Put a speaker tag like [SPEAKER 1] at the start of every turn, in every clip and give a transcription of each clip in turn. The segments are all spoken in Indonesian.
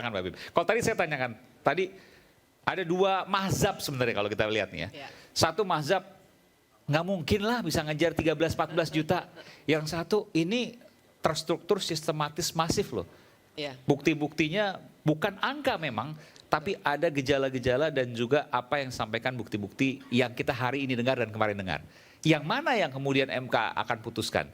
[SPEAKER 1] Silakan Mbak Bim. Kalau tadi saya tanyakan, tadi ada dua mazhab sebenarnya kalau kita lihat nih ya. Satu mazhab nggak mungkin lah bisa ngejar 13-14 juta. Yang satu ini terstruktur sistematis masif loh. Bukti-buktinya bukan angka memang, tapi ada gejala-gejala dan juga apa yang disampaikan bukti-bukti yang kita hari ini dengar dan kemarin dengar. Yang mana yang kemudian MK akan putuskan?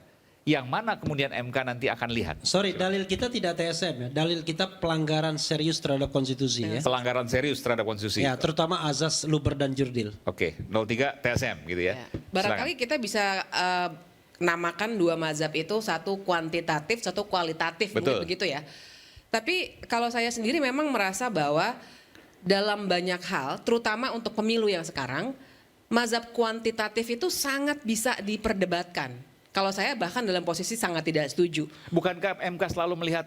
[SPEAKER 1] Yang mana kemudian MK nanti akan lihat?
[SPEAKER 2] Sorry, dalil kita tidak TSM ya. Dalil kita pelanggaran serius terhadap konstitusi ya.
[SPEAKER 1] Pelanggaran serius terhadap konstitusi.
[SPEAKER 2] Ya, terutama azas luber dan jurdil.
[SPEAKER 1] Oke, 03 TSM gitu ya.
[SPEAKER 3] Barangkali kita bisa namakan dua mazhab itu, satu kuantitatif, satu kualitatif, mungkin begitu ya. Tapi kalau saya sendiri memang merasa bahwa dalam banyak hal, terutama untuk pemilu yang sekarang, mazhab kuantitatif itu sangat bisa diperdebatkan. Kalau saya bahkan dalam posisi sangat tidak setuju.
[SPEAKER 1] Bukankah MK selalu melihat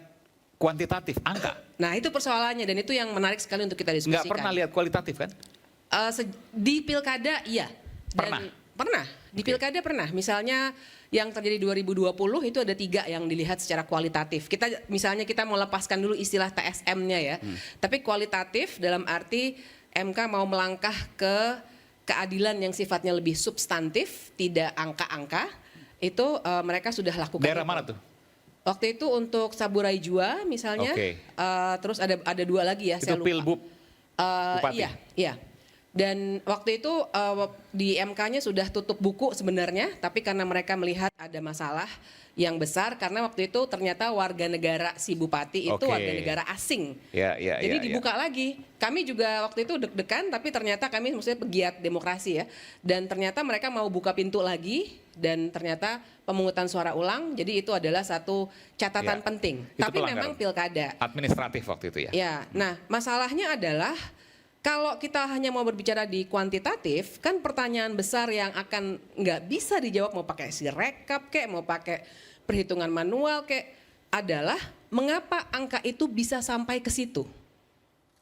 [SPEAKER 1] kuantitatif, angka?
[SPEAKER 3] Nah itu persoalannya dan itu yang menarik sekali untuk kita diskusikan.
[SPEAKER 1] Nggak pernah lihat kualitatif kan?
[SPEAKER 3] Di pilkada iya. Pernah. Di pilkada pernah. Misalnya yang terjadi 2020 itu ada 3 yang dilihat secara kualitatif. Misalnya kita mau lepaskan dulu istilah TSM-nya ya. Tapi kualitatif dalam arti MK mau melangkah ke keadilan yang sifatnya lebih substantif, tidak angka-angka. Itu mereka sudah lakukan.
[SPEAKER 1] Daerah mana tuh?
[SPEAKER 3] Waktu itu untuk Saburai Jua misalnya. Terus ada 2 lagi ya,
[SPEAKER 1] itu
[SPEAKER 3] saya lupa.
[SPEAKER 1] Pilbub Bupati.
[SPEAKER 3] Iya. Dan waktu itu di MK-nya sudah tutup buku sebenarnya, tapi karena mereka melihat ada masalah yang besar, karena waktu itu ternyata warga negara si bupati itu warga negara asing. Jadi dibuka lagi. Kami juga waktu itu deg-degan, tapi ternyata kami maksudnya pegiat demokrasi ya. Dan ternyata mereka mau buka pintu lagi, dan ternyata pemungutan suara ulang. Jadi itu adalah satu catatan penting. Tapi memang pilkada.
[SPEAKER 1] Administratif waktu itu ya.
[SPEAKER 3] Ya, nah masalahnya adalah kalau kita hanya mau berbicara di kuantitatif, kan pertanyaan besar yang akan nggak bisa dijawab mau pakai sirekap kek, mau pakai perhitungan manual kek, adalah mengapa angka itu bisa sampai ke situ.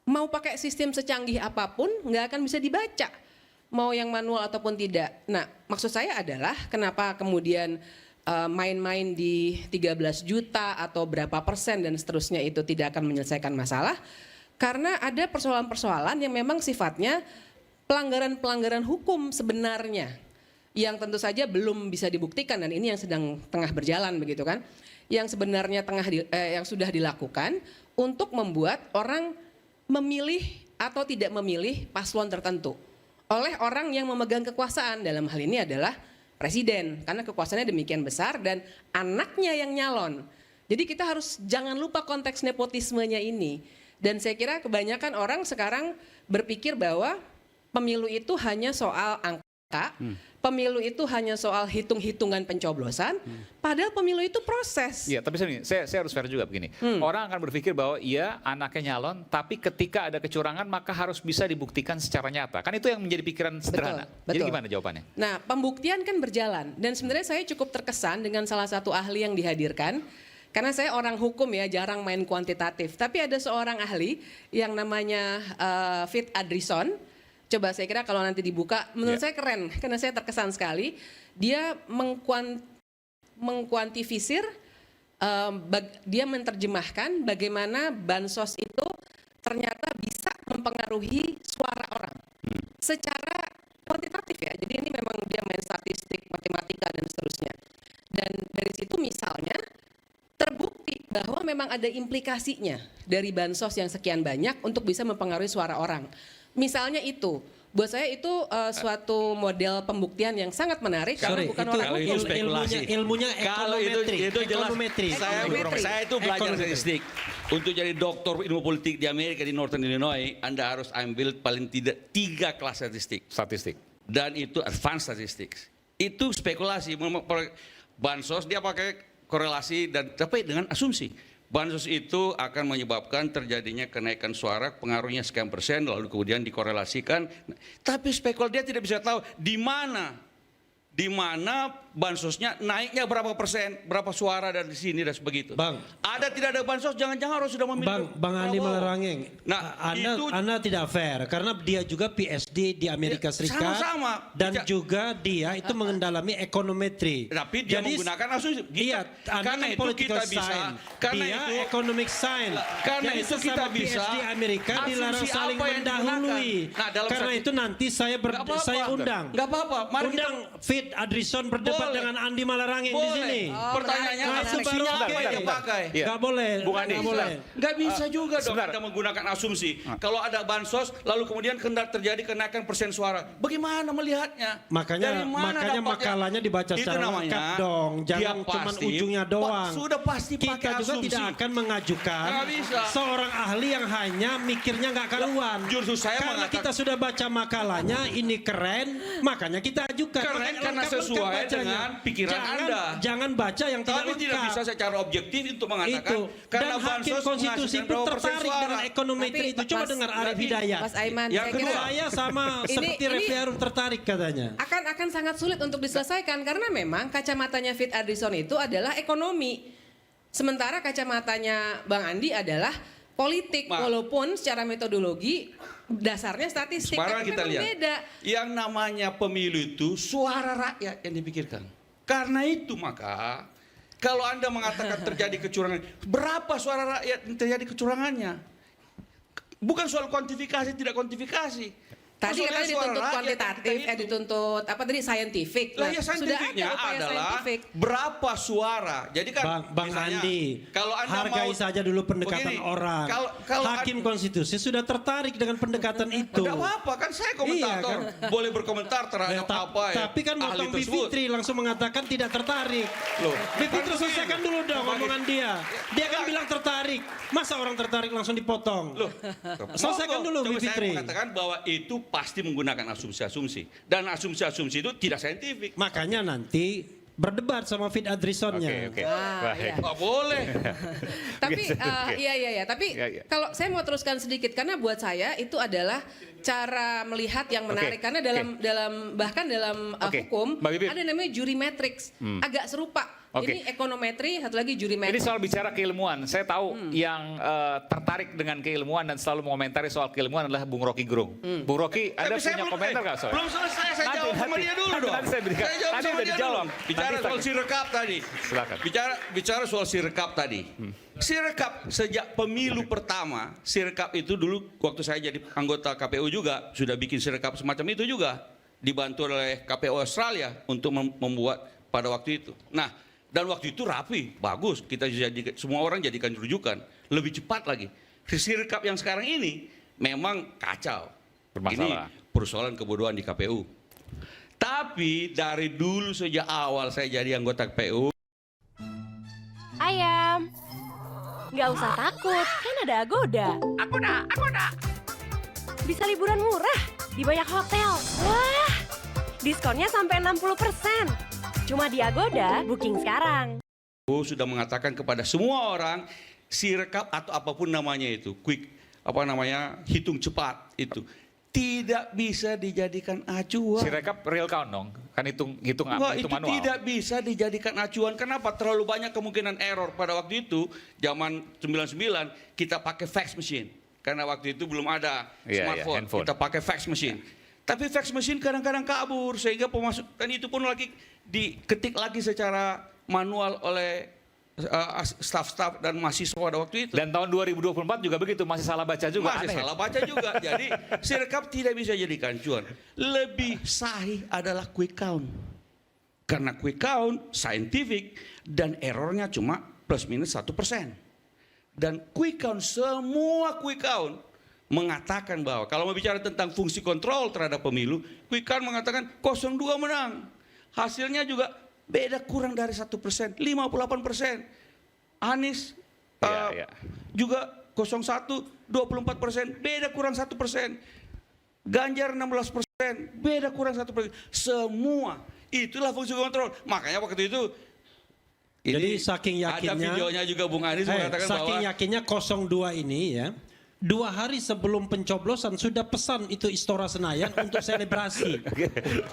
[SPEAKER 3] Mau pakai sistem secanggih apapun nggak akan bisa dibaca, mau yang manual ataupun tidak. Nah, maksud saya adalah kenapa kemudian main-main di 13 juta atau berapa persen dan seterusnya itu tidak akan menyelesaikan masalah. Karena ada persoalan-persoalan yang memang sifatnya pelanggaran-pelanggaran hukum sebenarnya yang tentu saja belum bisa dibuktikan dan ini yang tengah berjalan begitu kan, yang sebenarnya yang sudah dilakukan untuk membuat orang memilih atau tidak memilih paslon tertentu oleh orang yang memegang kekuasaan, dalam hal ini adalah presiden karena kekuasaannya demikian besar dan anaknya yang nyalon. Jadi kita harus jangan lupa konteks nepotismenya ini. Dan saya kira kebanyakan orang sekarang berpikir bahwa pemilu itu hanya soal angka, pemilu itu hanya soal hitung-hitungan pencoblosan, padahal pemilu itu proses.
[SPEAKER 1] Iya, tapi saya harus fair juga begini. Orang akan berpikir bahwa iya anaknya nyalon, tapi ketika ada kecurangan maka harus bisa dibuktikan secara nyata. Kan itu yang menjadi pikiran sederhana. Jadi gimana jawabannya? Nah,
[SPEAKER 3] pembuktian kan berjalan dan sebenarnya saya cukup terkesan dengan salah satu ahli yang dihadirkan. Karena saya orang hukum ya, jarang main kuantitatif. Tapi ada seorang ahli yang namanya Fit Adrison. Coba saya kira kalau nanti dibuka, menurut saya keren. Karena saya terkesan sekali. Dia mengkuantifisir, dia menerjemahkan bagaimana bansos itu ternyata bisa mempengaruhi suara orang. Secara kuantitatif ya, jadi ini memang dia main statistik, matematika dan seterusnya. Dan dari situ misalnya, terbukti bahwa memang ada implikasinya dari bansos yang sekian banyak untuk bisa mempengaruhi suara orang. Misalnya itu, buat saya itu suatu model pembuktian yang sangat menarik.
[SPEAKER 2] Sorry,
[SPEAKER 3] bukan
[SPEAKER 2] itu
[SPEAKER 3] orang hukum.
[SPEAKER 2] ilmunya
[SPEAKER 4] kalau itu jelas. Saya itu belajar statistik. Untuk jadi doktor ilmu politik di Amerika di Northern Illinois, Anda harus ambil paling tidak 3 kelas statistik. Dan itu advanced statistics. Itu spekulasi. Bansos dia pakai korelasi dan tapi dengan asumsi bansos itu akan menyebabkan terjadinya kenaikan suara, pengaruhnya sekian persen, lalu kemudian dikorelasikan. Tapi dia tidak bisa tahu di mana di mana bansosnya naiknya berapa persen, berapa suara dari sini dan sebegitu.
[SPEAKER 2] Bang.
[SPEAKER 4] Ada tidak ada bansos, jangan-jangan orang sudah memilih.
[SPEAKER 2] Bang Andi
[SPEAKER 4] Prabowo.
[SPEAKER 2] Malarangeng,
[SPEAKER 4] Nah,
[SPEAKER 2] Anda tidak fair karena dia juga PSD di Amerika Serikat
[SPEAKER 4] sama-sama.
[SPEAKER 2] dan juga dia itu mengendalami ekonometri.
[SPEAKER 4] Tapi dia
[SPEAKER 2] Jadi,
[SPEAKER 4] menggunakan asumsi.
[SPEAKER 2] Iya, Anda
[SPEAKER 4] Karena
[SPEAKER 2] kan
[SPEAKER 4] itu
[SPEAKER 2] political
[SPEAKER 4] kita bisa,
[SPEAKER 2] science.
[SPEAKER 4] karena
[SPEAKER 2] Dia
[SPEAKER 4] itu
[SPEAKER 2] economic science.
[SPEAKER 4] karena
[SPEAKER 2] Jadi
[SPEAKER 4] itu kita
[SPEAKER 2] sesama
[SPEAKER 4] bisa
[SPEAKER 2] PSD Amerika dilarang
[SPEAKER 4] asumsi
[SPEAKER 2] saling
[SPEAKER 4] apa yang
[SPEAKER 2] mendahului.
[SPEAKER 4] digunakan. Nah, dalam
[SPEAKER 2] Karena
[SPEAKER 4] satu-
[SPEAKER 2] itu nanti saya
[SPEAKER 4] Nggak apa-apa.
[SPEAKER 2] saya undang.
[SPEAKER 4] Nggak apa-apa. Mari kita
[SPEAKER 2] Undang Fit Adrison berdebat
[SPEAKER 4] Boleh.
[SPEAKER 2] dengan Andi Malarangeng di sini.
[SPEAKER 3] Oh,
[SPEAKER 4] Pertanyaannya
[SPEAKER 3] menarik,
[SPEAKER 4] asumsinya
[SPEAKER 3] menarik.
[SPEAKER 4] apa yang
[SPEAKER 2] Sebentar,
[SPEAKER 4] dipakai?
[SPEAKER 1] Iya.
[SPEAKER 2] Nggak boleh.
[SPEAKER 1] Bung Andi,
[SPEAKER 2] nggak boleh.
[SPEAKER 4] Nggak bisa juga dong
[SPEAKER 1] sebentar.
[SPEAKER 4] Anda menggunakan asumsi. Kalau ada bansos, lalu kemudian hendak terjadi kenaikan persen suara. Bagaimana melihatnya?
[SPEAKER 2] Makanya
[SPEAKER 4] Dari mana
[SPEAKER 2] makanya
[SPEAKER 4] dapatnya?
[SPEAKER 2] makalahnya dibaca
[SPEAKER 4] Itu
[SPEAKER 2] secara
[SPEAKER 4] namanya,
[SPEAKER 2] lengkap dong.
[SPEAKER 4] dia
[SPEAKER 2] Jangan cuma
[SPEAKER 4] pasti-
[SPEAKER 2] ujungnya doang.
[SPEAKER 4] Sudah pasti pakai
[SPEAKER 2] Kita juga
[SPEAKER 4] asumsi.
[SPEAKER 2] tidak akan mengajukan
[SPEAKER 4] Nggak bisa.
[SPEAKER 2] seorang ahli yang hanya mikirnya nggak karuan.
[SPEAKER 4] Justru saya
[SPEAKER 2] Karena
[SPEAKER 4] mengatakan-
[SPEAKER 2] kita sudah baca makalanya, ini keren, makanya kita ajukan.
[SPEAKER 4] Keren
[SPEAKER 2] Makanya
[SPEAKER 4] karena
[SPEAKER 2] lengkap-lengkap
[SPEAKER 4] sesuai
[SPEAKER 2] bacanya.
[SPEAKER 4] dengan pikiran Anda.
[SPEAKER 2] Jangan baca yang tidak
[SPEAKER 4] Tapi tidak
[SPEAKER 2] lengkap.
[SPEAKER 4] bisa secara objektif untuk mengatakan
[SPEAKER 2] Itu.
[SPEAKER 4] karena
[SPEAKER 2] Dan hakim
[SPEAKER 4] bansos
[SPEAKER 2] konstitusi
[SPEAKER 4] menghasilkan
[SPEAKER 2] pun
[SPEAKER 4] berapa persen
[SPEAKER 2] tertarik
[SPEAKER 4] suara.
[SPEAKER 2] dengan ekonometri
[SPEAKER 3] Tapi,
[SPEAKER 2] itu. Coba
[SPEAKER 3] Mas-
[SPEAKER 2] dengar Arif
[SPEAKER 4] tapi,
[SPEAKER 2] Hidayat.
[SPEAKER 3] Mas Aiman,
[SPEAKER 4] Yang
[SPEAKER 3] saya
[SPEAKER 4] kedua,
[SPEAKER 3] kira
[SPEAKER 2] Saya sama seperti
[SPEAKER 3] ini-
[SPEAKER 2] Refli Harun tertarik katanya.
[SPEAKER 3] akan sangat sulit untuk diselesaikan karena memang kacamatanya Fit Adrison itu adalah ekonomi. Sementara kacamatanya Bang Andi adalah politik,
[SPEAKER 4] Ma.
[SPEAKER 3] walaupun secara metodologi dasarnya statistik.
[SPEAKER 4] Sekarang
[SPEAKER 3] tapi
[SPEAKER 4] kita
[SPEAKER 3] memang
[SPEAKER 4] lihat.
[SPEAKER 3] beda.
[SPEAKER 4] Yang namanya pemilu itu suara rakyat yang dipikirkan. Karena itu maka kalau Anda mengatakan terjadi kecurangan, berapa suara rakyat yang terjadi kecurangannya? Bukan soal kuantifikasi tidak kuantifikasi.
[SPEAKER 3] Tadi
[SPEAKER 4] Maksudnya
[SPEAKER 3] katanya
[SPEAKER 4] suara
[SPEAKER 3] dituntut
[SPEAKER 4] rakyat
[SPEAKER 3] kuantitatif,
[SPEAKER 4] kita itu.
[SPEAKER 3] dituntut apa tadi scientific.
[SPEAKER 4] Lah ya
[SPEAKER 3] sudah ada
[SPEAKER 4] saintifiknya
[SPEAKER 3] upaya
[SPEAKER 4] adalah
[SPEAKER 3] scientific.
[SPEAKER 4] berapa suara. Jadi kan
[SPEAKER 2] Bang
[SPEAKER 4] misalnya,
[SPEAKER 2] Andi,
[SPEAKER 4] kalau Anda
[SPEAKER 2] hargai
[SPEAKER 4] mau
[SPEAKER 2] saja dulu pendekatan
[SPEAKER 4] begini,
[SPEAKER 2] orang.
[SPEAKER 4] kalau
[SPEAKER 2] Hakim konstitusi sudah tertarik dengan pendekatan itu.
[SPEAKER 4] Tidak apa-apa kan saya komentator
[SPEAKER 2] Iya,
[SPEAKER 4] boleh berkomentar terhadap apa ya
[SPEAKER 2] Tapi kan
[SPEAKER 4] ahli
[SPEAKER 2] Bang
[SPEAKER 4] tersebut.
[SPEAKER 2] Bivitri langsung mengatakan tidak tertarik.
[SPEAKER 4] Loh,
[SPEAKER 2] Bivitri
[SPEAKER 4] kan
[SPEAKER 2] selesaikan
[SPEAKER 4] begini.
[SPEAKER 2] dulu dong
[SPEAKER 4] Bagi-
[SPEAKER 2] omongan dia. Dia kan bilang tertarik. Masa orang tertarik langsung dipotong?
[SPEAKER 4] Loh,
[SPEAKER 2] Selesaikan
[SPEAKER 4] monggo.
[SPEAKER 2] dulu,
[SPEAKER 4] Coba
[SPEAKER 2] Bivitri.
[SPEAKER 4] saya mengatakan bahwa itu pasti menggunakan asumsi-asumsi dan asumsi-asumsi itu tidak saintifik.
[SPEAKER 2] Makanya nanti berdebat sama Fit Adrisonnya.
[SPEAKER 1] Oke.
[SPEAKER 3] Ah,
[SPEAKER 1] Baik.
[SPEAKER 3] iya.
[SPEAKER 4] Nggak boleh.
[SPEAKER 3] Tapi
[SPEAKER 1] Oke.
[SPEAKER 3] iya tapi
[SPEAKER 1] Iya, iya.
[SPEAKER 3] kalau saya mau teruskan sedikit karena buat saya itu adalah cara melihat yang menarik
[SPEAKER 1] Oke,
[SPEAKER 3] karena dalam bahkan dalam
[SPEAKER 1] Oke,
[SPEAKER 3] hukum
[SPEAKER 1] Mbak Bibip.
[SPEAKER 3] ada namanya juri matrix agak serupa.
[SPEAKER 1] Oke.
[SPEAKER 3] Ini ekonometri, satu lagi juri
[SPEAKER 1] Ini
[SPEAKER 3] matrix.
[SPEAKER 1] soal bicara keilmuan. Saya tahu yang tertarik dengan keilmuan dan selalu mengomentari soal keilmuan adalah Bung Rocky Gerung. Bung Rocky, Anda
[SPEAKER 4] Tapi saya
[SPEAKER 1] punya komentar nggak soal?
[SPEAKER 4] belum selesai, saya jawab sama dia dulu dong.
[SPEAKER 1] Nanti saya berikan.
[SPEAKER 4] Saya jawab
[SPEAKER 1] Nanti
[SPEAKER 4] sama
[SPEAKER 1] udah
[SPEAKER 4] dia
[SPEAKER 1] dijawab.
[SPEAKER 4] dulu. Bicara
[SPEAKER 1] Nanti
[SPEAKER 4] soal
[SPEAKER 1] saya-
[SPEAKER 4] sirekap tadi.
[SPEAKER 1] Silakan.
[SPEAKER 4] Bicara soal sirekap tadi. Sirekap sejak pemilu pertama, sirekap itu dulu waktu saya jadi anggota KPU juga sudah bikin sirekap semacam itu juga dibantu oleh KPU Australia untuk membuat pada waktu itu. Nah, dan waktu itu rapi, bagus. Kita semua orang jadikan rujukan, lebih cepat lagi. Sirekap yang sekarang ini memang kacau.
[SPEAKER 1] Bermasalah.
[SPEAKER 4] Ini persoalan kebodohan di KPU. Tapi dari dulu sejak awal saya jadi anggota KPU,
[SPEAKER 5] Ayam, nggak usah takut, kan ada Agoda. Agoda. Bisa liburan murah di banyak hotel. Wah, diskonnya sampai 60%. Cuma di Agoda, booking sekarang.
[SPEAKER 4] sudah mengatakan kepada semua orang sirekap atau apapun namanya itu, hitung cepat itu tidak bisa dijadikan acuan.
[SPEAKER 1] Sirekap real count dong. Kan hitung
[SPEAKER 4] Wah, itu
[SPEAKER 1] manual.
[SPEAKER 4] tidak bisa dijadikan acuan. Kenapa? Terlalu banyak kemungkinan error. Pada waktu itu, zaman 99, kita pakai fax machine. Karena waktu itu belum ada
[SPEAKER 1] Iya,
[SPEAKER 4] smartphone.
[SPEAKER 1] handphone.
[SPEAKER 4] Kita pakai fax machine. Tapi fax machine kadang-kadang kabur. Sehingga pemasukan itu pun lagi diketik lagi secara manual oleh staf-staf dan mahasiswa pada waktu itu.
[SPEAKER 1] Dan tahun 2024 juga begitu, masih salah baca juga.
[SPEAKER 4] Masih
[SPEAKER 1] Aneh.
[SPEAKER 4] salah baca juga. Jadi sirekap tidak bisa jadikan acuan. Lebih sahih adalah quick count. Karena quick count scientific dan errornya cuma plus minus 1%. Dan quick count, semua quick count mengatakan bahwa kalau mau bicara tentang fungsi kontrol terhadap pemilu, quick count mengatakan 02 menang. Hasilnya juga beda kurang dari 1%, 58%. Anies
[SPEAKER 1] Iya.
[SPEAKER 4] juga 01, 24%, beda kurang 1%. Ganjar 16%, beda kurang 1%. Semua itulah fungsi kontrol. Makanya waktu itu
[SPEAKER 2] Jadi
[SPEAKER 4] ini
[SPEAKER 2] saking yakinnya,
[SPEAKER 4] ada videonya juga Bung Anies mengatakan
[SPEAKER 2] saking
[SPEAKER 4] bahwa
[SPEAKER 2] yakinnya 02 ini ya, 2 hari sebelum pencoblosan sudah pesan itu Istora Senayan untuk selebrasi.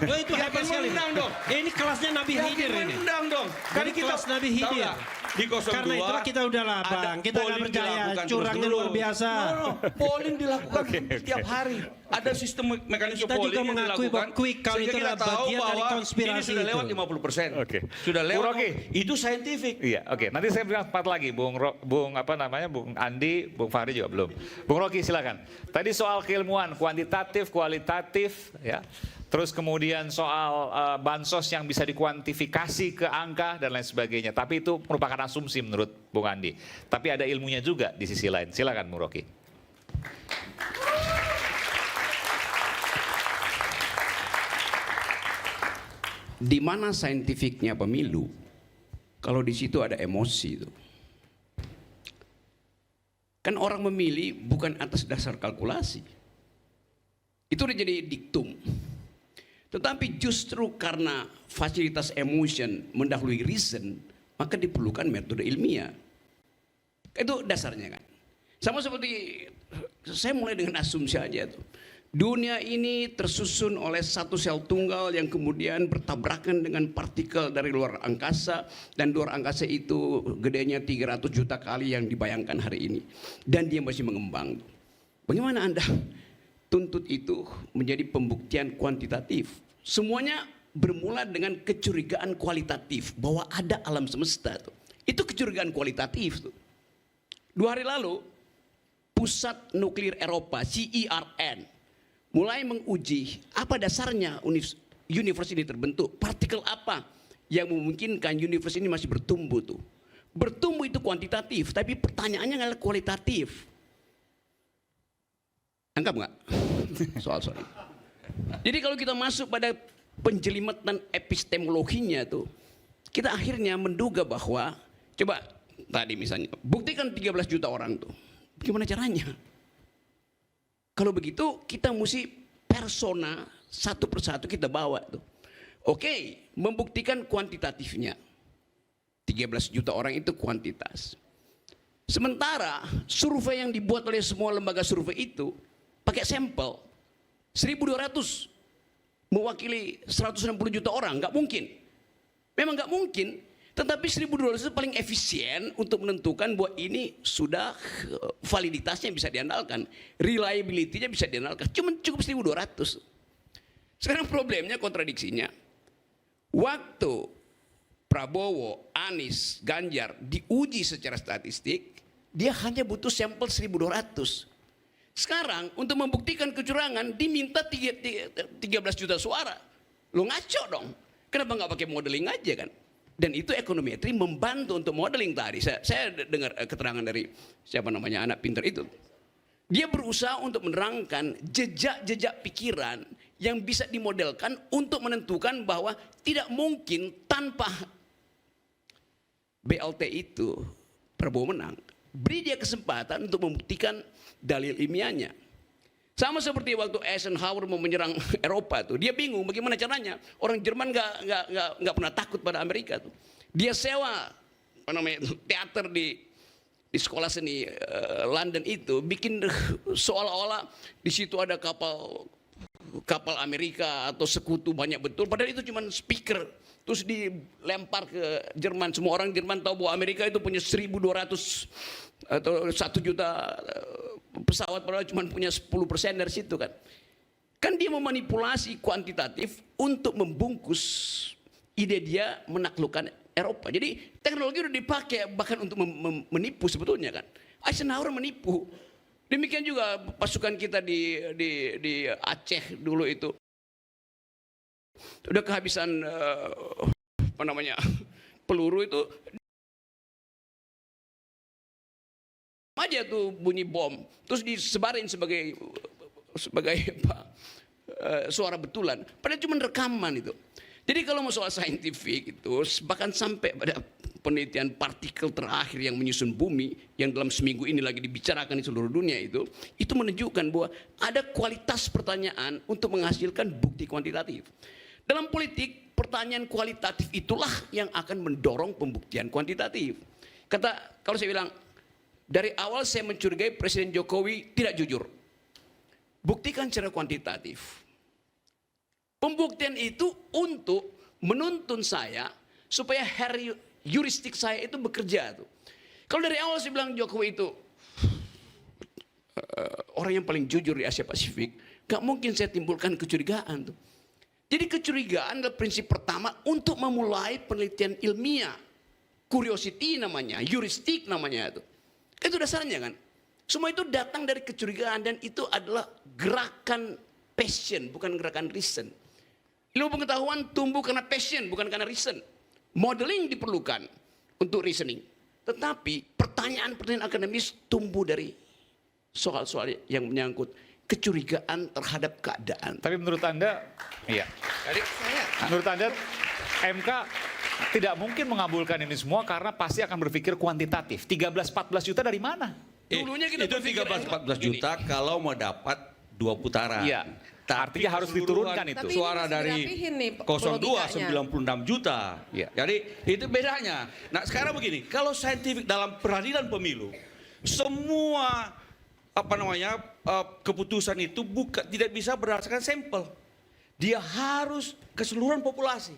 [SPEAKER 2] Oh, itu hebat sekali.
[SPEAKER 4] Mengundang dong.
[SPEAKER 2] Ini kelasnya Nabi Khidir ini.
[SPEAKER 4] Mengundang dong.
[SPEAKER 2] Ini kelas Nabi Khidir.
[SPEAKER 4] Di 02,
[SPEAKER 2] Karena itulah kita udahlah Bang, kita nggak
[SPEAKER 4] polling
[SPEAKER 2] percaya,
[SPEAKER 4] dilakukan
[SPEAKER 2] curangnya
[SPEAKER 4] terus-menerus.
[SPEAKER 2] luar biasa.
[SPEAKER 4] Polling dilakukan setiap hari. Ada sistem mekanisme
[SPEAKER 2] Kita juga
[SPEAKER 4] polling yang
[SPEAKER 2] mengakui
[SPEAKER 4] dilakukan.
[SPEAKER 2] bahwa quick count
[SPEAKER 4] sehingga
[SPEAKER 2] itu
[SPEAKER 4] kita
[SPEAKER 2] adalah
[SPEAKER 4] tahu
[SPEAKER 2] bagian dari
[SPEAKER 4] bahwa
[SPEAKER 2] konspirasi
[SPEAKER 4] ini sudah lewat
[SPEAKER 2] itu.
[SPEAKER 4] 50%.
[SPEAKER 1] Oke.
[SPEAKER 4] Sudah lewat.
[SPEAKER 1] Bu Rocky.
[SPEAKER 4] Itu saintifik.
[SPEAKER 1] Iya, oke. Nanti saya berikan 4 lagi, Bung Andi, Bung Fahri juga belum. Bung Rocky silakan. Tadi soal keilmuan, kuantitatif, kualitatif, ya. Terus kemudian soal bansos yang bisa dikuantifikasi ke angka dan lain sebagainya. Tapi itu merupakan asumsi menurut Bung Andi. Tapi ada ilmunya juga di sisi lain. Silakan Bung Rocky.
[SPEAKER 6] Di mana saintifiknya pemilu kalau di situ ada emosi itu? Kan orang memilih bukan atas dasar kalkulasi. Itu udah jadi diktum. Tetapi justru karena fasilitas emotion mendahului reason, maka diperlukan metode ilmiah. Itu dasarnya kan. Sama seperti saya mulai dengan asumsi aja tuh. Dunia ini tersusun oleh satu sel tunggal yang kemudian bertabrakan dengan partikel dari luar angkasa, dan luar angkasa itu gedenya 300 juta kali yang dibayangkan hari ini, dan dia masih mengembang. Bagaimana Anda tuntut itu menjadi pembuktian kuantitatif? Semuanya bermula dengan kecurigaan kualitatif bahwa ada alam semesta tuh. Itu kecurigaan kualitatif tuh. 2 hari lalu Pusat Nuklir Eropa CERN mulai menguji apa dasarnya universe ini terbentuk, partikel apa yang memungkinkan universe ini masih bertumbuh tuh. Bertumbuh itu kuantitatif, tapi pertanyaannya adalah kualitatif. Anggap nggak soal-soal ini? Jadi kalau kita masuk pada penjelimatan epistemologinya tuh, kita akhirnya menduga bahwa, coba tadi misalnya, buktikan 13 juta orang tuh, gimana caranya? Kalau begitu kita mesti persona satu persatu kita bawa tuh. Oke, membuktikan kuantitatifnya. 13 juta orang itu kuantitas. Sementara survei yang dibuat oleh semua lembaga survei itu pakai sampel 1.200 mewakili 160 juta orang, nggak mungkin. Memang nggak mungkin. Tetapi 1.200 itu paling efisien untuk menentukan bahwa ini sudah validitasnya bisa diandalkan, reliability-nya bisa diandalkan. Cuma cukup 1.200. Sekarang problemnya, kontradiksinya, waktu Prabowo, Anies, Ganjar diuji secara statistik, dia hanya butuh sampel 1.200. Sekarang untuk membuktikan kecurangan diminta 13 juta suara. Lo ngaco dong. Kenapa nggak pakai modeling aja kan? Dan itu ekonometri membantu untuk modeling tadi. Saya dengar keterangan dari siapa namanya anak pintar itu. Dia berusaha untuk menerangkan jejak-jejak pikiran yang bisa dimodelkan untuk menentukan bahwa tidak mungkin tanpa BLT itu Prabowo menang. Beri dia kesempatan untuk membuktikan dalil ilmiahnya. Sama seperti waktu Eisenhower mau menyerang Eropa tuh, dia bingung bagaimana caranya. Orang Jerman nggak pernah takut pada Amerika tuh. Dia sewa teater di sekolah seni London itu, bikin seolah-olah di situ ada kapal Amerika atau sekutu banyak betul. Padahal itu cuma speaker. Terus dilempar ke Jerman. Semua orang Jerman tahu bahwa Amerika itu punya 1.200 atau 1 juta pesawat, padahal cuma punya 10% dari situ kan. Kan dia memanipulasi kuantitatif untuk membungkus ide dia menaklukkan Eropa. Jadi teknologi udah dipakai bahkan untuk menipu sebetulnya kan. Eisenhower menipu. Demikian juga pasukan kita di Aceh dulu itu. Udah kehabisan peluru itu. Aja tuh bunyi bom, terus disebarin sebagai suara betulan. Padahal cuma rekaman itu. Jadi kalau mau soal saintifik itu, bahkan sampai pada penelitian partikel terakhir yang menyusun bumi, yang dalam seminggu ini lagi dibicarakan di seluruh dunia itu menunjukkan bahwa ada kualitas pertanyaan untuk menghasilkan bukti kuantitatif. Dalam politik, pertanyaan kualitatif itulah yang akan mendorong pembuktian kuantitatif. Kalau saya bilang, Dari awal saya mencurigai Presiden Jokowi tidak jujur. Buktikan secara kuantitatif. Pembuktian itu untuk menuntun saya supaya jurisdik saya itu bekerja tuh. Kalau dari awal saya bilang Jokowi itu orang yang paling jujur di Asia Pasifik, gak mungkin saya timbulkan kecurigaan tuh. Jadi kecurigaan adalah prinsip pertama untuk memulai penelitian ilmiah. Curiosity namanya, jurisdik namanya itu. Itu dasarnya kan. Semua itu datang dari kecurigaan dan itu adalah gerakan passion, bukan gerakan reason. Ilmu pengetahuan tumbuh karena passion, bukan karena reason. Modeling diperlukan untuk reasoning. Tetapi pertanyaan-pertanyaan akademis tumbuh dari soal-soal yang menyangkut kecurigaan terhadap keadaan.
[SPEAKER 1] Tapi menurut Anda, iya. Jadi, menurut Anda MK tidak mungkin mengabulkan ini semua karena pasti akan berpikir kuantitatif. 13-14 juta dari mana?
[SPEAKER 6] Dulunya kita
[SPEAKER 4] itu
[SPEAKER 6] berpikir
[SPEAKER 4] 13-14 juta kalau mau dapat 2 putaran.
[SPEAKER 1] Iya. Artinya harus diturunkan itu.
[SPEAKER 3] Tapi
[SPEAKER 4] Suara
[SPEAKER 3] ini
[SPEAKER 4] dari
[SPEAKER 3] dirapihin nih
[SPEAKER 4] 02 96 juta.
[SPEAKER 1] Iya.
[SPEAKER 4] Jadi itu bedanya. Nah sekarang begini, kalau saintifik dalam peradilan pemilu, semua keputusan itu tidak bisa berdasarkan sampel. Dia harus keseluruhan populasi.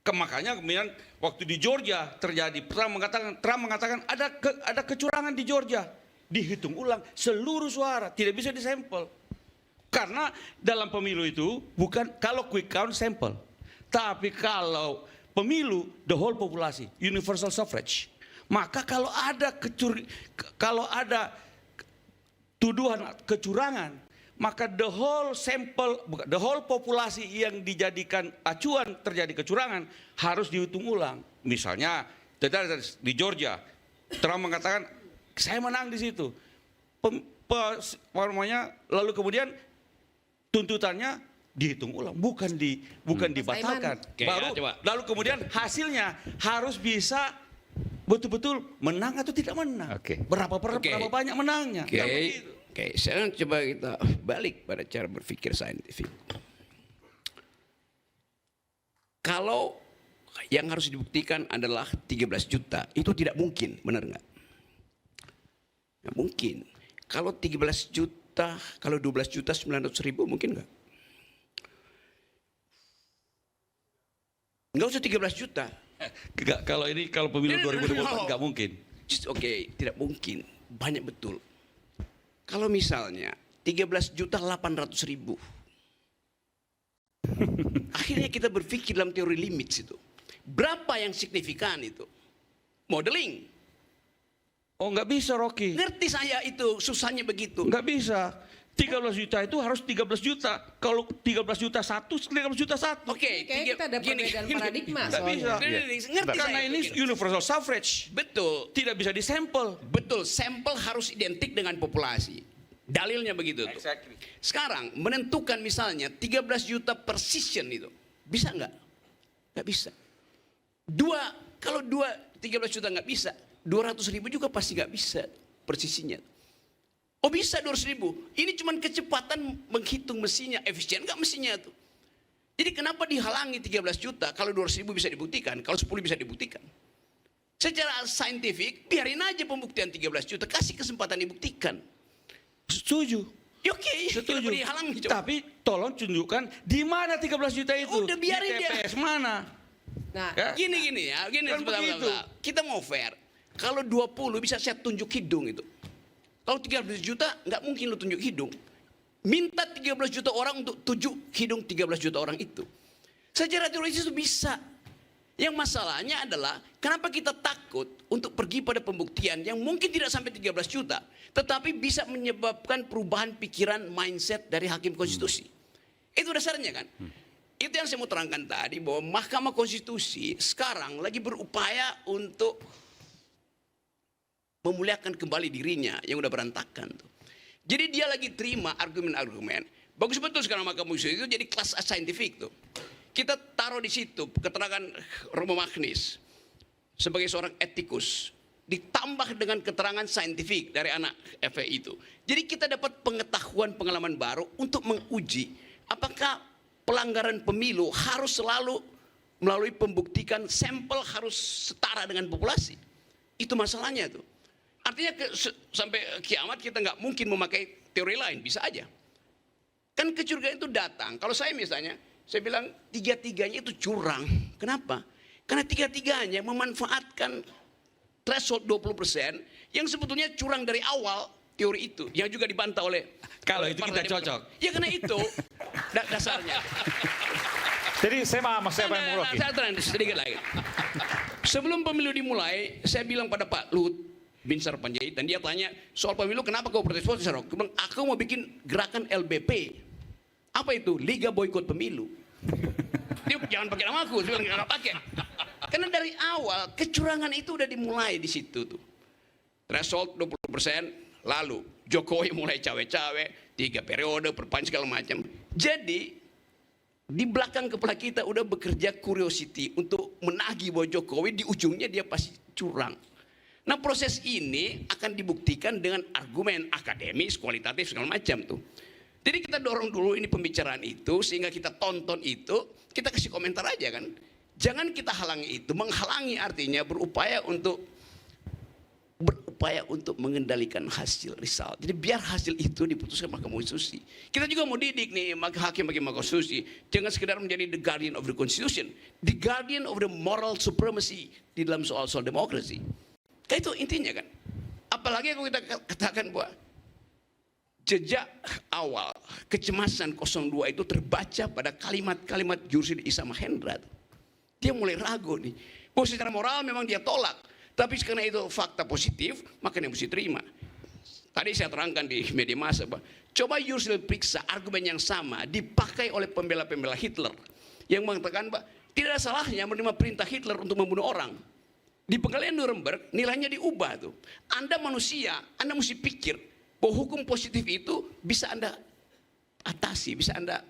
[SPEAKER 4] Makanya kemudian waktu di Georgia terjadi, Trump mengatakan ada kecurangan di Georgia. Dihitung ulang seluruh suara, tidak bisa disampel. Karena dalam pemilu itu bukan kalau quick count sampel, tapi kalau pemilu the whole populasi, universal suffrage. Maka kalau ada tuduhan kecurangan, maka the whole populasi yang dijadikan acuan terjadi kecurangan harus dihitung ulang. Misalnya di Georgia, Trump mengatakan saya menang di situ. Lalu kemudian tuntutannya dihitung ulang, bukan dibatalkan. Lalu kemudian hasilnya harus bisa betul-betul menang atau tidak menang. Berapa banyak menangnya.
[SPEAKER 6] Oke, sekarang coba kita balik pada cara berpikir saintifik. Kalau yang harus dibuktikan adalah 13 juta, itu tidak mungkin, benar nggak? Nggak mungkin. Kalau 13 juta, kalau 12 juta 900 ribu mungkin nggak? Nggak usah 13 juta.
[SPEAKER 4] Kalau pemilu 2024 nggak mungkin.
[SPEAKER 6] Oke, tidak mungkin. Banyak betul. Kalau misalnya 13 juta 800 ribu. Akhirnya kita berpikir dalam teori limits itu. Berapa yang signifikan itu? Modeling.
[SPEAKER 4] Oh nggak bisa Rocky.
[SPEAKER 6] Ngerti saya itu susahnya begitu.
[SPEAKER 4] Nggak bisa. 13 juta itu harus 13 juta. Kalau 13 juta 13 juta 1.
[SPEAKER 6] Oke,
[SPEAKER 3] Kayaknya kita ada perbedaan paradigma
[SPEAKER 4] Nggak bisa.
[SPEAKER 3] soalnya.
[SPEAKER 6] Ngerti
[SPEAKER 4] Karena
[SPEAKER 6] saya
[SPEAKER 4] ini
[SPEAKER 6] itu.
[SPEAKER 4] universal suffrage.
[SPEAKER 6] Betul.
[SPEAKER 4] Tidak bisa disampel.
[SPEAKER 6] Betul, sampel harus identik dengan populasi. Dalilnya begitu tuh.
[SPEAKER 4] Exactly.
[SPEAKER 6] Sekarang menentukan misalnya 13 juta precision itu. Bisa nggak? Nggak bisa. Kalau 13 juta nggak bisa, 200 ribu juga pasti nggak bisa presisinya. Oh bisa 200 ribu. Ini cuma kecepatan menghitung mesinnya, efisien nggak mesinnya tuh. Jadi kenapa dihalangi 13 juta kalau 200 ribu bisa dibuktikan, kalau 10 bisa dibuktikan. Secara saintifik, biarin aja pembuktian 13 juta, kasih kesempatan dibuktikan.
[SPEAKER 4] Setuju.
[SPEAKER 6] Ya, oke,
[SPEAKER 4] Setuju.
[SPEAKER 6] kenapa dihalangi coba?
[SPEAKER 4] Tapi tolong tunjukkan di mana 13 juta itu.
[SPEAKER 6] Udah, biarin
[SPEAKER 4] di
[SPEAKER 6] dia.
[SPEAKER 4] TPS mana?
[SPEAKER 3] Nah,
[SPEAKER 4] Ya?
[SPEAKER 6] Gini ya,
[SPEAKER 4] Kan begitu.
[SPEAKER 6] kita mau fair. Kalau 20 bisa saya tunjuk hidung itu. Kalau 13 juta nggak mungkin lu tunjuk hidung. Minta 13 juta orang untuk tunjuk hidung 13 juta orang itu. Secara teoritis itu bisa. Yang masalahnya adalah kenapa kita takut untuk pergi pada pembuktian yang mungkin tidak sampai 13 juta. Tetapi bisa menyebabkan perubahan pikiran mindset dari hakim konstitusi. Itu dasarnya kan. Itu yang saya mau terangkan tadi bahwa Mahkamah Konstitusi sekarang lagi berupaya untuk memuliakan kembali dirinya yang udah berantakan tuh. Jadi dia lagi terima argumen-argumen. Bagus betul sekarang Mahkamah Konstitusi itu jadi kelas saintifik tuh. Kita taruh di situ keterangan Romo Magnis sebagai seorang etikus ditambah dengan keterangan saintifik dari anak FPI itu. Jadi kita dapat pengetahuan pengalaman baru untuk menguji apakah pelanggaran pemilu harus selalu melalui pembuktikan sampel harus setara dengan populasi. Itu masalahnya tuh. Artinya sampai kiamat kita nggak mungkin memakai teori lain, bisa aja. Kan kecurigaan itu datang. Kalau saya misalnya, saya bilang tiga-tiganya itu curang. Kenapa? Karena tiga-tiganya memanfaatkan threshold 20% yang sebetulnya curang dari awal teori itu. Yang juga dibantah oleh
[SPEAKER 4] Kalau itu kita
[SPEAKER 6] Partai
[SPEAKER 4] cocok.
[SPEAKER 6] Ya karena itu dasarnya.
[SPEAKER 1] Jadi saya paham maksud apa yang Bung Rocky.
[SPEAKER 6] Saya terang sedikit lagi. Sebelum pemilu dimulai, saya bilang pada Pak Luhut Binsar Panjaitan, dia tanya soal pemilu kenapa kau protes? Saya bilang, aku mau bikin gerakan LBP. Apa itu? Liga Boykot Pemilu. Dia jangan pakai nama aku, saya bilang jangan pakai. Karena dari awal kecurangan itu udah dimulai di situ tuh. Threshold 20%, lalu Jokowi mulai cawe-cawe, 3 periode, perpanjang segala macam. Jadi di belakang kepala kita udah bekerja curiosity untuk menagih bahwa Jokowi di ujungnya dia pasti curang. Nah proses ini akan dibuktikan dengan argumen akademis, kualitatif segala macam tuh. Jadi kita dorong dulu ini pembicaraan itu sehingga kita tonton itu, kita kasih komentar aja kan. Jangan kita halangi itu, menghalangi artinya berupaya untuk mengendalikan hasil result. Jadi biar hasil itu diputuskan Mahkamah Konstitusi. Kita juga mau didik nih hakim-hakim Mahkamah Konstitusi, jangan sekedar menjadi the guardian of the constitution, the guardian of the moral supremacy di dalam soal-soal demokrasi. Kayak itu intinya kan. Apalagi kalau kita katakan bahwa jejak awal kecemasan 02 itu terbaca pada kalimat-kalimat Yusril Iza Mahendra. Dia mulai ragu nih. Bahwa secara moral memang dia tolak. Tapi karena itu fakta positif, maka dia mesti terima. Tadi saya terangkan di media massa, Pak. Coba Yusril periksa argumen yang sama dipakai oleh pembela-pembela Hitler. Yang mengatakan, Pak, tidak ada salahnya menerima perintah Hitler untuk membunuh orang. Di pengadilan Nuremberg nilainya diubah tuh. Anda manusia, Anda mesti pikir bahwa hukum positif itu bisa Anda atasi, bisa Anda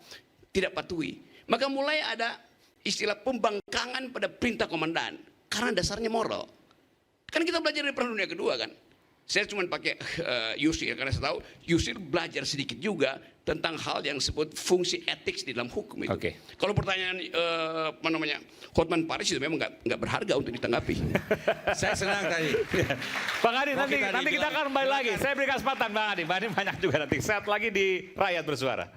[SPEAKER 6] tidak patuhi. Maka mulai ada istilah pembangkangan pada perintah komandan karena dasarnya moral. Kan kita belajar dari Perang Dunia Kedua kan. Saya cuma pakai Yusril karena saya tahu Yusril belajar sedikit juga tentang hal yang disebut fungsi etik di dalam hukum itu.
[SPEAKER 1] Oke.
[SPEAKER 6] Kalau pertanyaan Hotman Paris itu memang nggak berharga untuk ditanggapi.
[SPEAKER 4] Saya senang tadi.
[SPEAKER 1] Bang Adi,
[SPEAKER 4] Mau
[SPEAKER 1] nanti kita akan kembali lagi. Saya beri kesempatan Bang Adi banyak juga nanti. Saat lagi di Rakyat Bersuara.